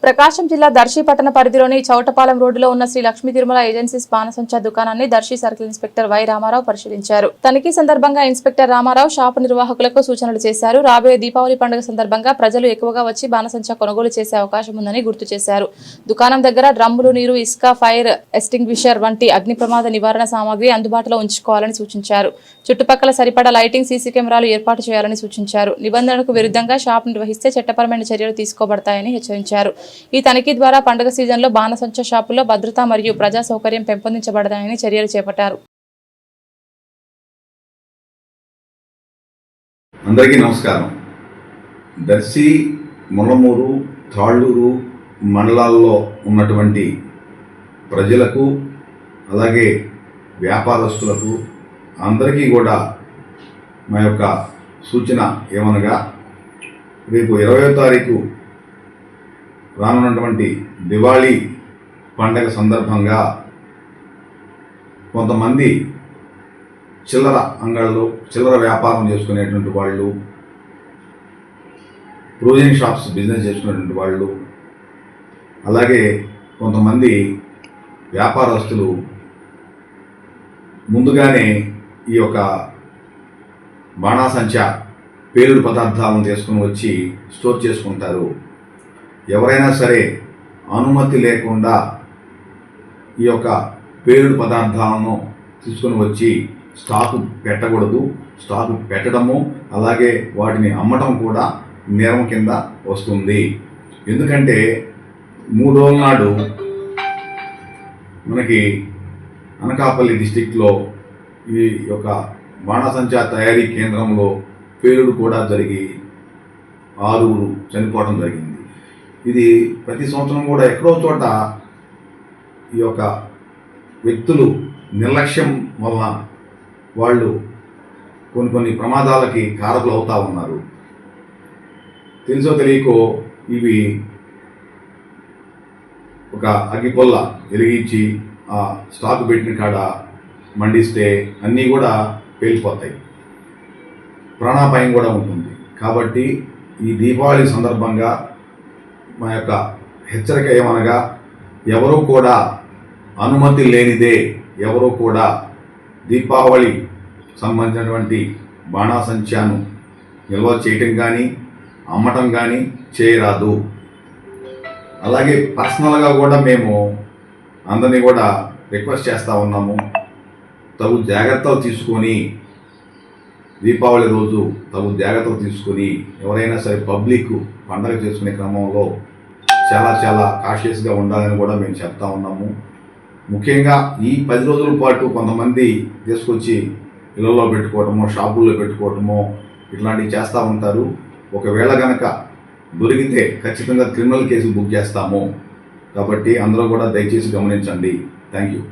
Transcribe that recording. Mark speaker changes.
Speaker 1: ప్రకాశం జిల్లా దర్శి పట్టణ పరిధిలోని చౌటపాలెం రోడ్డులో ఉన్న శ్రీ లక్ష్మీ తిరుమల ఏజెన్సీస్ బాణసంచా దుకాణాన్ని Darsi circle inspector Y Ramarao పరిశీలించారు. తనిఖీ సందర్భంగా ఇన్స్పెక్టర్ రామారావు షాపు నిర్వాహకులకు సూచనలు చేశారు. రాబోయే దీపావళి పండుగ సందర్భంగా ప్రజలు ఎక్కువగా వచ్చి బాణసంచా కొనుగోలు చేసే అవకాశం ఉందని గుర్తు చేశారు. దుకాణం దగ్గర డ్రమ్ములు, నీరు, ఇసుక, ఫైర్ ఎస్టింగ్విషర్ వంటి అగ్ని ప్రమాద నివారణ సామాగ్రి అందుబాటులో ఉంచుకోవాలని సూచించారు. చుట్టుపక్కల సరిపడా లైటింగ్, సీసీ కెమెరాలు ఏర్పాటు చేయాలని సూచించారు. నిబంధనలకు విరుద్ధంగా షాపు నిర్వహిస్తే చట్టపరమైన చర్యలు తీసుకోబడతాయని హెచ్చరించారు. ఈ తనిఖీ ద్వారా పండుగ సీజన్లో బాణసంచా షాపుల్లో భద్రత మరియు ప్రజా సౌకర్యం పెంపొందించబడతాయని చర్యలు చేపట్టారు.
Speaker 2: అందరికీ నమస్కారం. దర్శి, ముల్లమూరు, తాళ్ళూరు మండలాల్లో ఉన్నటువంటి ప్రజలకు అలాగే వ్యాపారస్తులకు అందరికీ కూడా మా యొక్క సూచన ఏమనగా, రేపు 20వ తారీఖు రానున్నటువంటి దివాళీ పండగ సందర్భంగా కొంతమంది చిల్లర అంగళ్ళు, చిల్లర వ్యాపారం చేసుకునేటువంటి వాళ్ళు, ప్రొవిజన్ షాప్స్ బిజినెస్ చేసుకునేటువంటి వాళ్ళు, అలాగే కొంతమంది వ్యాపారస్తులు ముందుగానే ఈ యొక్క బాణాసంచా పేలుడు పదార్థాలను తీసుకుని వచ్చి స్టోర్ చేసుకుంటారు. ఎవరైనా సరే అనుమతి లేకుండా ఈ యొక్క పేలుడు పదార్థాలను తీసుకుని వచ్చి స్టాకు పెట్టకూడదు. స్టాకు పెట్టడము అలాగే వాటిని అమ్మటం కూడా నేరం కింద వస్తుంది. ఎందుకంటే 3 రోజుల నాడు మనకి అనకాపల్లి డిస్టిక్లో ఈ యొక్క బాణాసంచా తయారీ కేంద్రంలో పేలుడు కూడా జరిగి 6 చనిపోవడం జరిగింది. ఇది ప్రతి సంవత్సరం కూడా ఎక్కడో చోట ఈ యొక్క వ్యక్తులు నిర్లక్ష్యం వలన వాళ్ళు కొన్ని ప్రమాదాలకి కారకులు అవుతూ ఉన్నారు. తెలుసో తెలియకో ఇవి ఒక అగ్గిపొల్ల వెలిగించి ఆ స్టాక్ పెట్టిన కాడ మండిస్తే అన్నీ కూడా పేలిపోతాయి, ప్రాణాపాయం కూడా ఉంటుంది. కాబట్టి ఈ దీపావళి సందర్భంగా మా యొక్క హెచ్చరిక ఏమనగా, ఎవరూ కూడా అనుమతి లేనిదే ఎవరూ కూడా దీపావళి సంబంధించినటువంటి బాణాసంచాను నిల్వ చేయటం కానీ అమ్మటం కానీ చేయరాదు. అలాగే పర్సనల్గా కూడా మేము అందరినీ కూడా రిక్వెస్ట్ చేస్తూ ఉన్నాము, తగు జాగ్రత్తలు తీసుకొని దీపావళి రోజు తగు జాగ్రత్తలు తీసుకొని ఎవరైనా సరే పబ్లిక్ పండగ చేసుకునే క్రమంలో చాలా కాషియస్గా ఉండాలని కూడా మేము చెప్తా ఉన్నాము. ముఖ్యంగా ఈ 10 రోజుల పాటు కొంతమంది తీసుకొచ్చి ఇళ్లలో పెట్టుకోవటమో, షాపుల్లో పెట్టుకోవటమో ఇట్లాంటివి చేస్తూ ఉంటారు. ఒకవేళ కనుక దొరికితే ఖచ్చితంగా క్రిమినల్ కేసు బుక్ చేస్తాము. కాబట్టి అందరూ కూడా దయచేసి గమనించండి. Thank you.